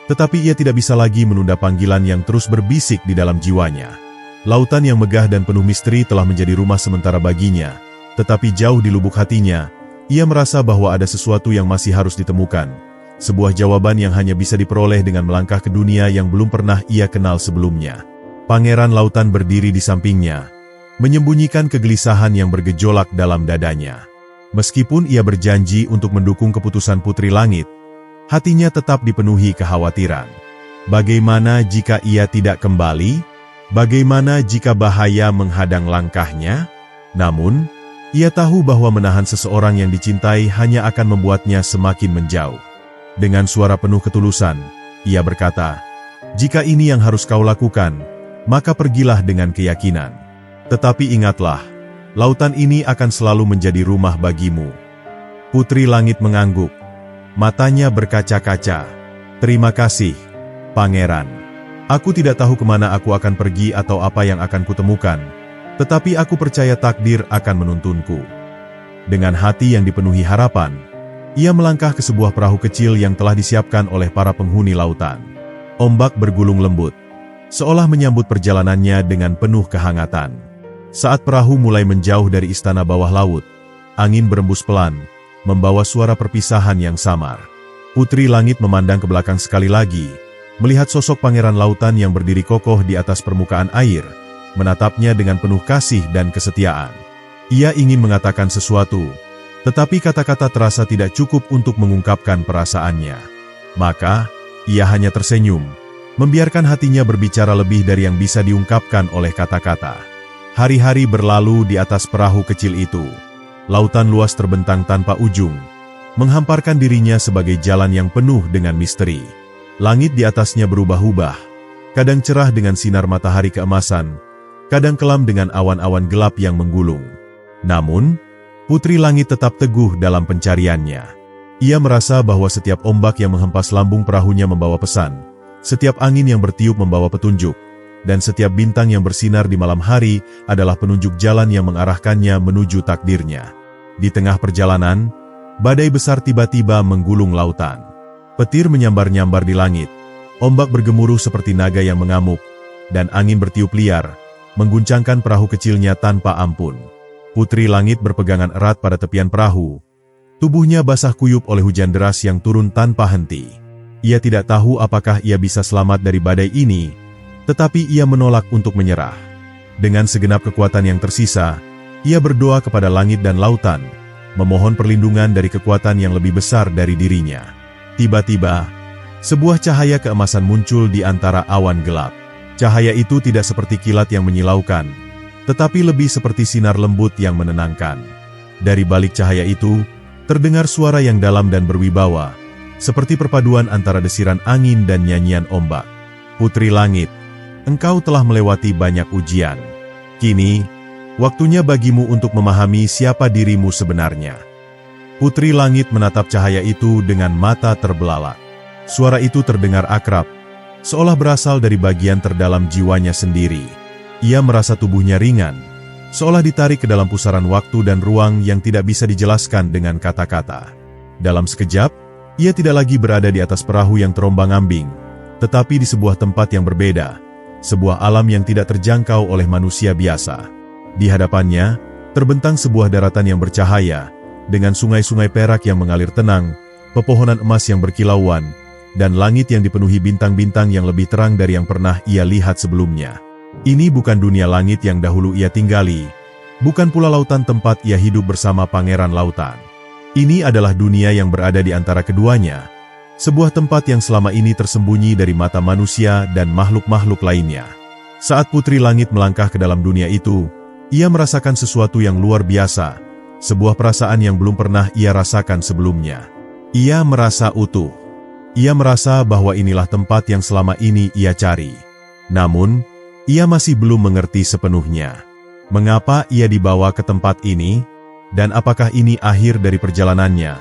tetapi ia tidak bisa lagi menunda panggilan yang terus berbisik di dalam jiwanya. Lautan yang megah dan penuh misteri telah menjadi rumah sementara baginya, tetapi jauh di lubuk hatinya, ia merasa bahwa ada sesuatu yang masih harus ditemukan. Sebuah jawaban yang hanya bisa diperoleh dengan melangkah ke dunia yang belum pernah ia kenal sebelumnya. Pangeran Lautan berdiri di sampingnya, menyembunyikan kegelisahan yang bergejolak dalam dadanya. Meskipun ia berjanji untuk mendukung keputusan Putri Langit, hatinya tetap dipenuhi kekhawatiran. Bagaimana jika ia tidak kembali? Bagaimana jika bahaya menghadang langkahnya? Namun, ia tahu bahwa menahan seseorang yang dicintai hanya akan membuatnya semakin menjauh. Dengan suara penuh ketulusan, ia berkata, "Jika ini yang harus kau lakukan, maka pergilah dengan keyakinan. Tetapi ingatlah, lautan ini akan selalu menjadi rumah bagimu." Putri Langit mengangguk. Matanya berkaca-kaca. "Terima kasih, Pangeran. Aku tidak tahu kemana aku akan pergi atau apa yang akan kutemukan, tetapi aku percaya takdir akan menuntunku." Dengan hati yang dipenuhi harapan, ia melangkah ke sebuah perahu kecil yang telah disiapkan oleh para penghuni lautan. Ombak bergulung lembut, seolah menyambut perjalanannya dengan penuh kehangatan. Saat perahu mulai menjauh dari istana bawah laut, angin berembus pelan, membawa suara perpisahan yang samar. Putri Langit memandang ke belakang sekali lagi, melihat sosok Pangeran Lautan yang berdiri kokoh di atas permukaan air, menatapnya dengan penuh kasih dan kesetiaan. Ia ingin mengatakan sesuatu, tetapi kata-kata terasa tidak cukup untuk mengungkapkan perasaannya. Maka, ia hanya tersenyum, membiarkan hatinya berbicara lebih dari yang bisa diungkapkan oleh kata-kata. Hari-hari berlalu di atas perahu kecil itu. Lautan luas terbentang tanpa ujung, menghamparkan dirinya sebagai jalan yang penuh dengan misteri. Langit di atasnya berubah-ubah, kadang cerah dengan sinar matahari keemasan, kadang kelam dengan awan-awan gelap yang menggulung. Namun, Putri Langit tetap teguh dalam pencariannya. Ia merasa bahwa setiap ombak yang menghempas lambung perahunya membawa pesan, setiap angin yang bertiup membawa petunjuk, dan setiap bintang yang bersinar di malam hari adalah penunjuk jalan yang mengarahkannya menuju takdirnya. Di tengah perjalanan, badai besar tiba-tiba menggulung lautan. Petir menyambar-nyambar di langit, ombak bergemuruh seperti naga yang mengamuk, dan angin bertiup liar, mengguncangkan perahu kecilnya tanpa ampun. Putri Langit berpegangan erat pada tepian perahu. Tubuhnya basah kuyup oleh hujan deras yang turun tanpa henti. Ia tidak tahu apakah ia bisa selamat dari badai ini, tetapi ia menolak untuk menyerah. Dengan segenap kekuatan yang tersisa, ia berdoa kepada langit dan lautan, memohon perlindungan dari kekuatan yang lebih besar dari dirinya. Tiba-tiba, sebuah cahaya keemasan muncul di antara awan gelap. Cahaya itu tidak seperti kilat yang menyilaukan, tetapi lebih seperti sinar lembut yang menenangkan. Dari balik cahaya itu, terdengar suara yang dalam dan berwibawa, seperti perpaduan antara desiran angin dan nyanyian ombak. "Putri Langit, engkau telah melewati banyak ujian. Kini, waktunya bagimu untuk memahami siapa dirimu sebenarnya." Putri Langit menatap cahaya itu dengan mata terbelalak. Suara itu terdengar akrab, seolah berasal dari bagian terdalam jiwanya sendiri. Ia merasa tubuhnya ringan, seolah ditarik ke dalam pusaran waktu dan ruang yang tidak bisa dijelaskan dengan kata-kata. Dalam sekejap, ia tidak lagi berada di atas perahu yang terombang-ambing, tetapi di sebuah tempat yang berbeda, sebuah alam yang tidak terjangkau oleh manusia biasa. Di hadapannya, terbentang sebuah daratan yang bercahaya, dengan sungai-sungai perak yang mengalir tenang, pepohonan emas yang berkilauan, dan langit yang dipenuhi bintang-bintang yang lebih terang dari yang pernah ia lihat sebelumnya. Ini bukan dunia langit yang dahulu ia tinggali, bukan pula lautan tempat ia hidup bersama Pangeran Lautan. Ini adalah dunia yang berada di antara keduanya, sebuah tempat yang selama ini tersembunyi dari mata manusia dan makhluk-makhluk lainnya. Saat Putri Langit melangkah ke dalam dunia itu, ia merasakan sesuatu yang luar biasa, sebuah perasaan yang belum pernah ia rasakan sebelumnya. Ia merasa utuh. Ia merasa bahwa inilah tempat yang selama ini ia cari. Namun, ia masih belum mengerti sepenuhnya. Mengapa ia dibawa ke tempat ini? Dan apakah ini akhir dari perjalanannya?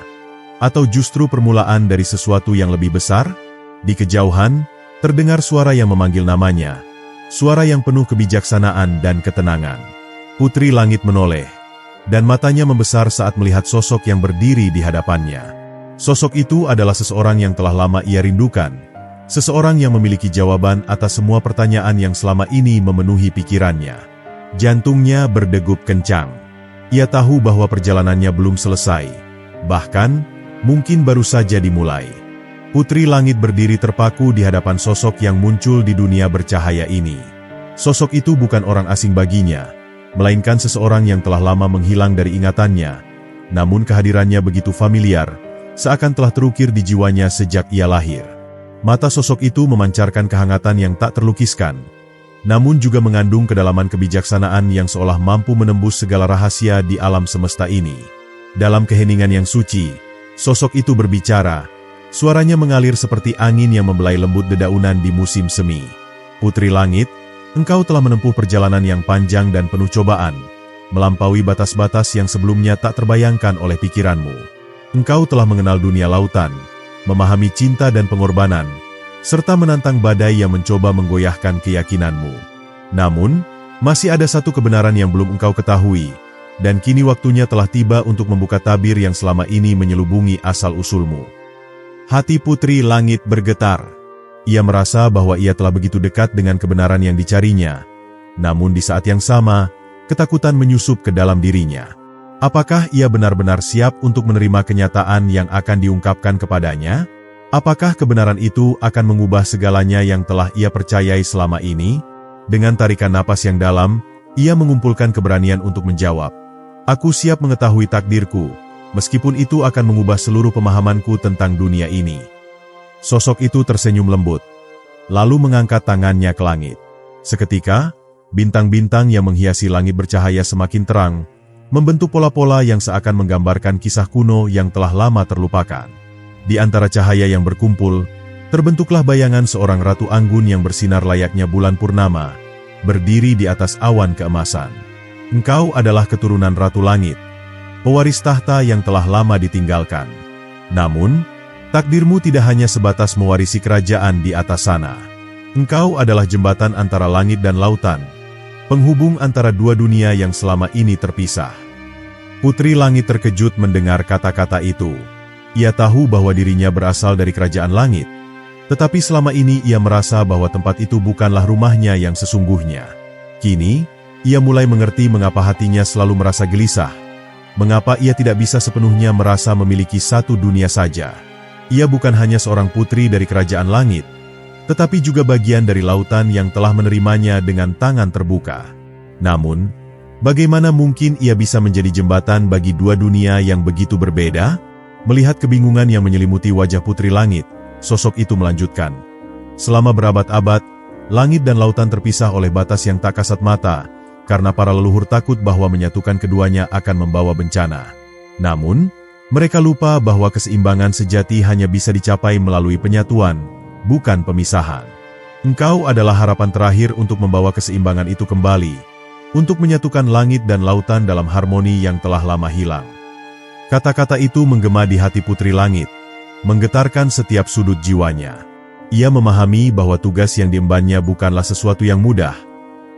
Atau justru permulaan dari sesuatu yang lebih besar? Di kejauhan, terdengar suara yang memanggil namanya. Suara yang penuh kebijaksanaan dan ketenangan. Putri Langit menoleh, dan matanya membesar saat melihat sosok yang berdiri di hadapannya. Sosok itu adalah seseorang yang telah lama ia rindukan. Seseorang yang memiliki jawaban atas semua pertanyaan yang selama ini memenuhi pikirannya. Jantungnya berdegup kencang. Ia tahu bahwa perjalanannya belum selesai. Bahkan, mungkin baru saja dimulai. Putri Langit berdiri terpaku di hadapan sosok yang muncul di dunia bercahaya ini. Sosok itu bukan orang asing baginya, melainkan seseorang yang telah lama menghilang dari ingatannya. Namun kehadirannya begitu familiar, seakan telah terukir di jiwanya sejak ia lahir. Mata sosok itu memancarkan kehangatan yang tak terlukiskan, namun juga mengandung kedalaman kebijaksanaan yang seolah mampu menembus segala rahasia di alam semesta ini. Dalam keheningan yang suci, sosok itu berbicara. Suaranya mengalir seperti angin yang membelai lembut dedaunan di musim semi. Putri Langit, engkau telah menempuh perjalanan yang panjang dan penuh cobaan, melampaui batas-batas yang sebelumnya tak terbayangkan oleh pikiranmu. Engkau telah mengenal dunia lautan, memahami cinta dan pengorbanan, serta menantang badai yang mencoba menggoyahkan keyakinanmu. Namun, masih ada satu kebenaran yang belum engkau ketahui, dan kini waktunya telah tiba untuk membuka tabir yang selama ini menyelubungi asal-usulmu. Hati Putri Langit bergetar. Ia merasa bahwa ia telah begitu dekat dengan kebenaran yang dicarinya. Namun di saat yang sama, ketakutan menyusup ke dalam dirinya. Apakah ia benar-benar siap untuk menerima kenyataan yang akan diungkapkan kepadanya? Apakah kebenaran itu akan mengubah segalanya yang telah ia percayai selama ini? Dengan tarikan napas yang dalam, ia mengumpulkan keberanian untuk menjawab. Aku siap mengetahui takdirku, meskipun itu akan mengubah seluruh pemahamanku tentang dunia ini. Sosok itu tersenyum lembut, lalu mengangkat tangannya ke langit. Seketika, bintang-bintang yang menghiasi langit bercahaya semakin terang, membentuk pola-pola yang seakan menggambarkan kisah kuno yang telah lama terlupakan. Di antara cahaya yang berkumpul, terbentuklah bayangan seorang ratu anggun yang bersinar layaknya bulan purnama, berdiri di atas awan keemasan. Engkau adalah keturunan Ratu Langit, pewaris tahta yang telah lama ditinggalkan. Namun, takdirmu tidak hanya sebatas mewarisi kerajaan di atas sana. Engkau adalah jembatan antara langit dan lautan, penghubung antara dua dunia yang selama ini terpisah. Putri Langit terkejut mendengar kata-kata itu. Ia tahu bahwa dirinya berasal dari kerajaan langit, tetapi selama ini ia merasa bahwa tempat itu bukanlah rumahnya yang sesungguhnya. Kini, ia mulai mengerti mengapa hatinya selalu merasa gelisah, mengapa ia tidak bisa sepenuhnya merasa memiliki satu dunia saja. Ia bukan hanya seorang putri dari kerajaan langit, tetapi juga bagian dari lautan yang telah menerimanya dengan tangan terbuka. Namun, bagaimana mungkin ia bisa menjadi jembatan bagi dua dunia yang begitu berbeda? Melihat kebingungan yang menyelimuti wajah Putri Langit, sosok itu melanjutkan. Selama berabad-abad, langit dan lautan terpisah oleh batas yang tak kasat mata, karena para leluhur takut bahwa menyatukan keduanya akan membawa bencana. Namun, mereka lupa bahwa keseimbangan sejati hanya bisa dicapai melalui penyatuan, bukan pemisahan. Engkau adalah harapan terakhir untuk membawa keseimbangan itu kembali, untuk menyatukan langit dan lautan dalam harmoni yang telah lama hilang. Kata-kata itu menggema di hati Putri Langit, menggetarkan setiap sudut jiwanya. Ia memahami bahwa tugas yang diembannya bukanlah sesuatu yang mudah,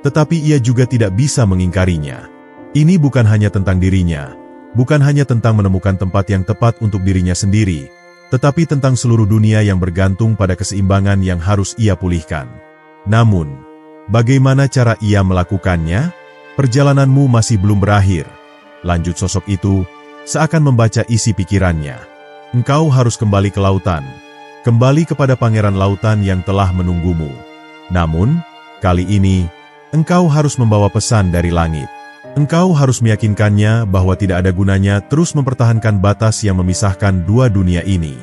tetapi ia juga tidak bisa mengingkarinya. Ini bukan hanya tentang dirinya, bukan hanya tentang menemukan tempat yang tepat untuk dirinya sendiri, tetapi tentang seluruh dunia yang bergantung pada keseimbangan yang harus ia pulihkan. Namun, bagaimana cara ia melakukannya? Perjalananmu masih belum berakhir, lanjut sosok itu, seakan membaca isi pikirannya. Engkau harus kembali ke lautan, kembali kepada pangeran lautan yang telah menunggumu. Namun, kali ini, engkau harus membawa pesan dari langit. Engkau harus meyakinkannya bahwa tidak ada gunanya terus mempertahankan batas yang memisahkan dua dunia ini.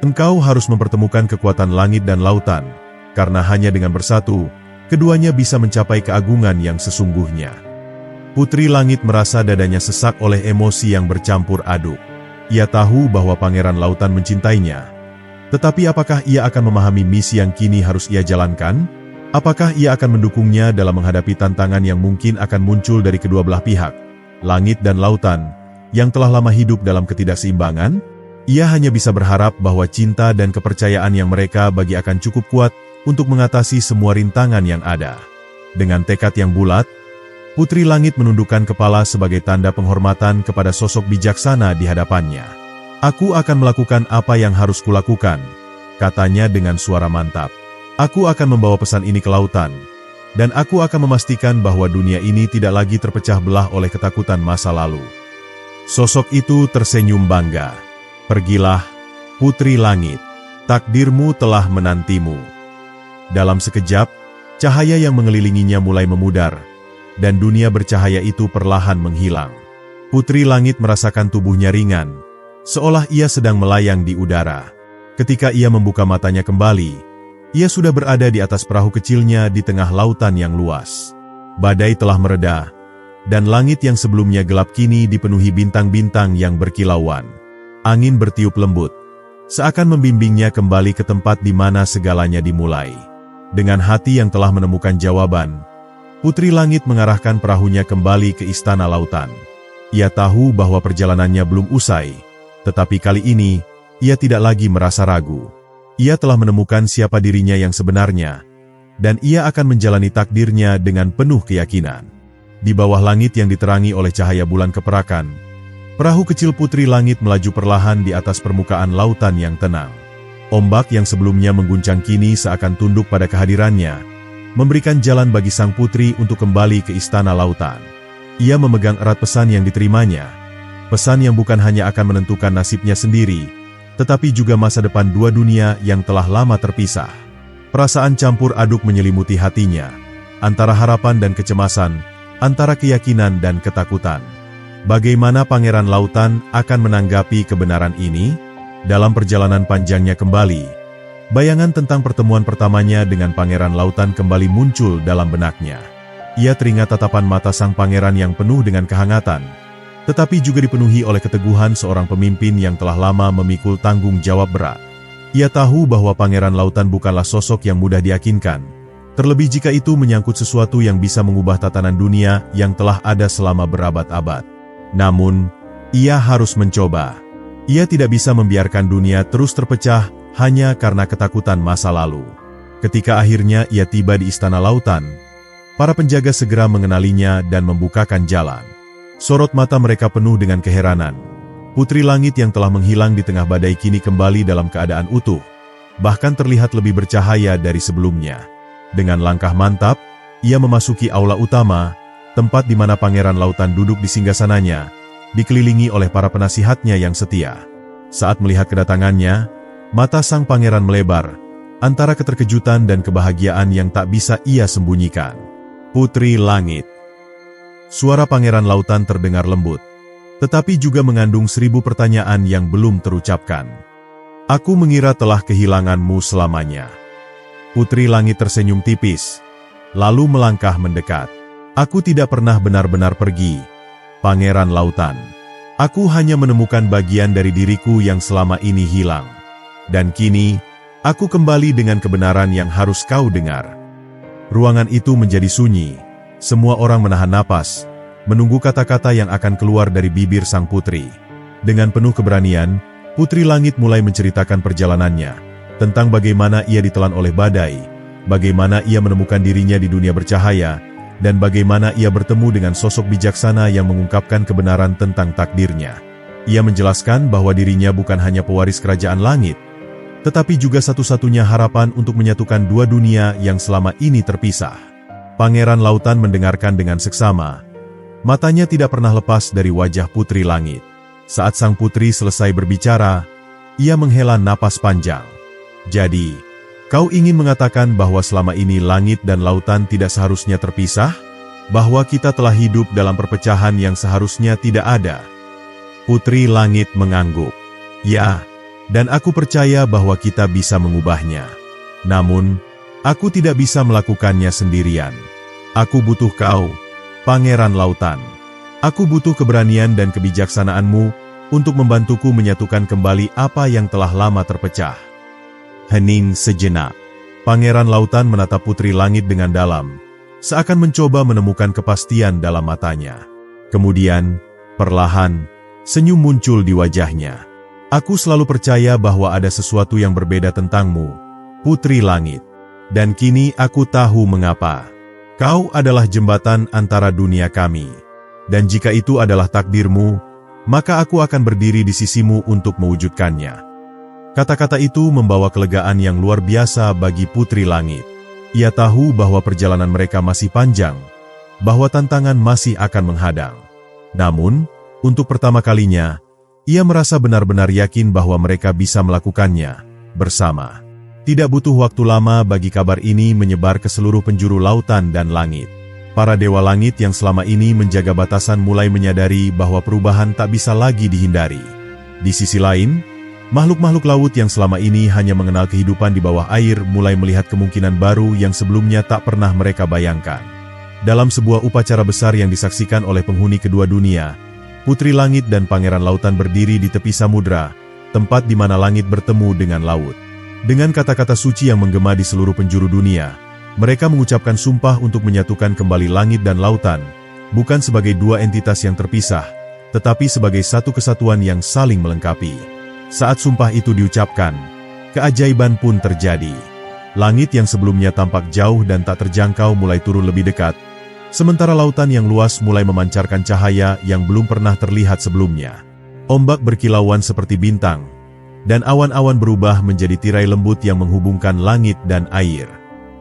Engkau harus mempertemukan kekuatan langit dan lautan, karena hanya dengan bersatu, keduanya bisa mencapai keagungan yang sesungguhnya. Putri Langit merasa dadanya sesak oleh emosi yang bercampur aduk. Ia tahu bahwa pangeran lautan mencintainya. Tetapi apakah ia akan memahami misi yang kini harus ia jalankan? Apakah ia akan mendukungnya dalam menghadapi tantangan yang mungkin akan muncul dari kedua belah pihak, langit dan lautan, yang telah lama hidup dalam ketidakseimbangan? Ia hanya bisa berharap bahwa cinta dan kepercayaan yang mereka bagi akan cukup kuat untuk mengatasi semua rintangan yang ada. Dengan tekad yang bulat, Putri Langit menundukkan kepala sebagai tanda penghormatan kepada sosok bijaksana di hadapannya. "Aku akan melakukan apa yang harus kulakukan," katanya dengan suara mantap. "Aku akan membawa pesan ini ke lautan, dan aku akan memastikan bahwa dunia ini tidak lagi terpecah belah oleh ketakutan masa lalu." Sosok itu tersenyum bangga. "Pergilah, Putri Langit, takdirmu telah menantimu." Dalam sekejap, cahaya yang mengelilinginya mulai memudar, dan dunia bercahaya itu perlahan menghilang. Putri Langit merasakan tubuhnya ringan, seolah ia sedang melayang di udara. Ketika ia membuka matanya kembali, ia sudah berada di atas perahu kecilnya di tengah lautan yang luas. Badai telah mereda, dan langit yang sebelumnya gelap kini dipenuhi bintang-bintang yang berkilauan. Angin bertiup lembut, seakan membimbingnya kembali ke tempat di mana segalanya dimulai. Dengan hati yang telah menemukan jawaban, Putri Langit mengarahkan perahunya kembali ke istana lautan. Ia tahu bahwa perjalanannya belum usai, tetapi kali ini, ia tidak lagi merasa ragu. Ia telah menemukan siapa dirinya yang sebenarnya, dan ia akan menjalani takdirnya dengan penuh keyakinan. Di bawah langit yang diterangi oleh cahaya bulan keperakan, perahu kecil Putri Langit melaju perlahan di atas permukaan lautan yang tenang. Ombak yang sebelumnya mengguncang kini seakan tunduk pada kehadirannya, memberikan jalan bagi sang putri untuk kembali ke istana lautan. Ia memegang erat pesan yang diterimanya, pesan yang bukan hanya akan menentukan nasibnya sendiri, tetapi juga masa depan dua dunia yang telah lama terpisah. Perasaan campur aduk menyelimuti hatinya, antara harapan dan kecemasan, antara keyakinan dan ketakutan. Bagaimana Pangeran Lautan akan menanggapi kebenaran ini? Dalam perjalanan panjangnya kembali, bayangan tentang pertemuan pertamanya dengan Pangeran Lautan kembali muncul dalam benaknya. Ia teringat tatapan mata sang pangeran yang penuh dengan kehangatan, tetapi juga dipenuhi oleh keteguhan seorang pemimpin yang telah lama memikul tanggung jawab berat. Ia tahu bahwa Pangeran Lautan bukanlah sosok yang mudah diyakinkan, terlebih jika itu menyangkut sesuatu yang bisa mengubah tatanan dunia yang telah ada selama berabad-abad. Namun, ia harus mencoba. Ia tidak bisa membiarkan dunia terus terpecah hanya karena ketakutan masa lalu. Ketika akhirnya ia tiba di istana lautan, para penjaga segera mengenalinya dan membukakan jalan. Sorot mata mereka penuh dengan keheranan. Putri Langit yang telah menghilang di tengah badai kini kembali dalam keadaan utuh, bahkan terlihat lebih bercahaya dari sebelumnya. Dengan langkah mantap, ia memasuki aula utama, tempat di mana Pangeran Lautan duduk di singgasananya, dikelilingi oleh para penasihatnya yang setia. Saat melihat kedatangannya, mata sang pangeran melebar, antara keterkejutan dan kebahagiaan yang tak bisa ia sembunyikan. "Putri Langit." Suara Pangeran Lautan terdengar lembut, tetapi juga mengandung 1000 pertanyaan yang belum terucapkan. "Aku mengira telah kehilanganmu selamanya." Putri Langit tersenyum tipis, lalu melangkah mendekat. "Aku tidak pernah benar-benar pergi, Pangeran Lautan. Aku hanya menemukan bagian dari diriku yang selama ini hilang. Dan kini, aku kembali dengan kebenaran yang harus kau dengar." Ruangan itu menjadi sunyi. Semua orang menahan napas, menunggu kata-kata yang akan keluar dari bibir sang putri. Dengan penuh keberanian, Putri Langit mulai menceritakan perjalanannya, tentang bagaimana ia ditelan oleh badai, bagaimana ia menemukan dirinya di dunia bercahaya, dan bagaimana ia bertemu dengan sosok bijaksana yang mengungkapkan kebenaran tentang takdirnya. Ia menjelaskan bahwa dirinya bukan hanya pewaris kerajaan langit, tetapi juga satu-satunya harapan untuk menyatukan dua dunia yang selama ini terpisah. Pangeran Lautan mendengarkan dengan seksama. Matanya tidak pernah lepas dari wajah Putri Langit. Saat sang putri selesai berbicara, ia menghela napas panjang. "Jadi, kau ingin mengatakan bahwa selama ini langit dan lautan tidak seharusnya terpisah? Bahwa kita telah hidup dalam perpecahan yang seharusnya tidak ada?" Putri Langit mengangguk. "Ya, dan aku percaya bahwa kita bisa mengubahnya. Namun, aku tidak bisa melakukannya sendirian. Aku butuh kau, Pangeran Lautan. Aku butuh keberanian dan kebijaksanaanmu untuk membantuku menyatukan kembali apa yang telah lama terpecah." Hening sejenak. Pangeran Lautan menatap Putri Langit dengan dalam, seakan mencoba menemukan kepastian dalam matanya. Kemudian, perlahan, senyum muncul di wajahnya. Aku selalu percaya bahwa ada sesuatu yang berbeda tentangmu, Putri Langit. Dan kini aku tahu mengapa. Kau adalah jembatan antara dunia kami. Dan jika itu adalah takdirmu, maka aku akan berdiri di sisimu untuk mewujudkannya. Kata-kata itu membawa kelegaan yang luar biasa bagi Putri Langit. Ia tahu bahwa perjalanan mereka masih panjang, bahwa tantangan masih akan menghadang. Namun, untuk pertama kalinya, ia merasa benar-benar yakin bahwa mereka bisa melakukannya bersama. Tidak butuh waktu lama bagi kabar ini menyebar ke seluruh penjuru lautan dan langit. Para dewa langit yang selama ini menjaga batasan mulai menyadari bahwa perubahan tak bisa lagi dihindari. Di sisi lain, makhluk-makhluk laut yang selama ini hanya mengenal kehidupan di bawah air mulai melihat kemungkinan baru yang sebelumnya tak pernah mereka bayangkan. Dalam sebuah upacara besar yang disaksikan oleh penghuni kedua dunia, Putri Langit dan Pangeran Lautan berdiri di tepi samudra, tempat di mana langit bertemu dengan laut. Dengan kata-kata suci yang menggema di seluruh penjuru dunia, mereka mengucapkan sumpah untuk menyatukan kembali langit dan lautan, bukan sebagai dua entitas yang terpisah, tetapi sebagai satu kesatuan yang saling melengkapi. Saat sumpah itu diucapkan, keajaiban pun terjadi. Langit yang sebelumnya tampak jauh dan tak terjangkau mulai turun lebih dekat, sementara lautan yang luas mulai memancarkan cahaya yang belum pernah terlihat sebelumnya. Ombak berkilauan seperti bintang, dan awan-awan berubah menjadi tirai lembut yang menghubungkan langit dan air.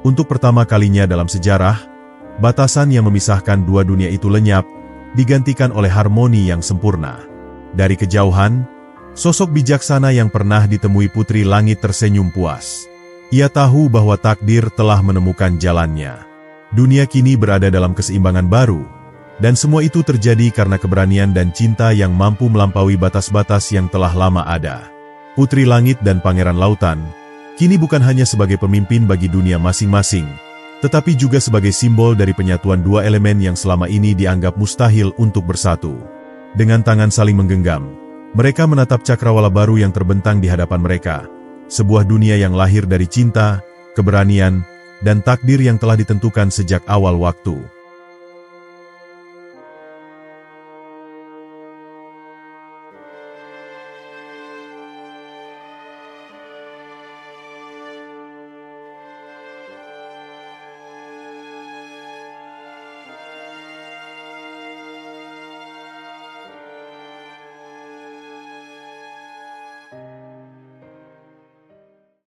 Untuk pertama kalinya dalam sejarah, batasan yang memisahkan dua dunia itu lenyap, digantikan oleh harmoni yang sempurna. Dari kejauhan, sosok bijaksana yang pernah ditemui Putri Langit tersenyum puas. Ia tahu bahwa takdir telah menemukan jalannya. Dunia kini berada dalam keseimbangan baru, dan semua itu terjadi karena keberanian dan cinta yang mampu melampaui batas-batas yang telah lama ada. Putri Langit dan Pangeran Lautan kini bukan hanya sebagai pemimpin bagi dunia masing-masing, tetapi juga sebagai simbol dari penyatuan dua elemen yang selama ini dianggap mustahil untuk bersatu. Dengan tangan saling menggenggam, mereka menatap cakrawala baru yang terbentang di hadapan mereka, sebuah dunia yang lahir dari cinta, keberanian, dan takdir yang telah ditentukan sejak awal waktu.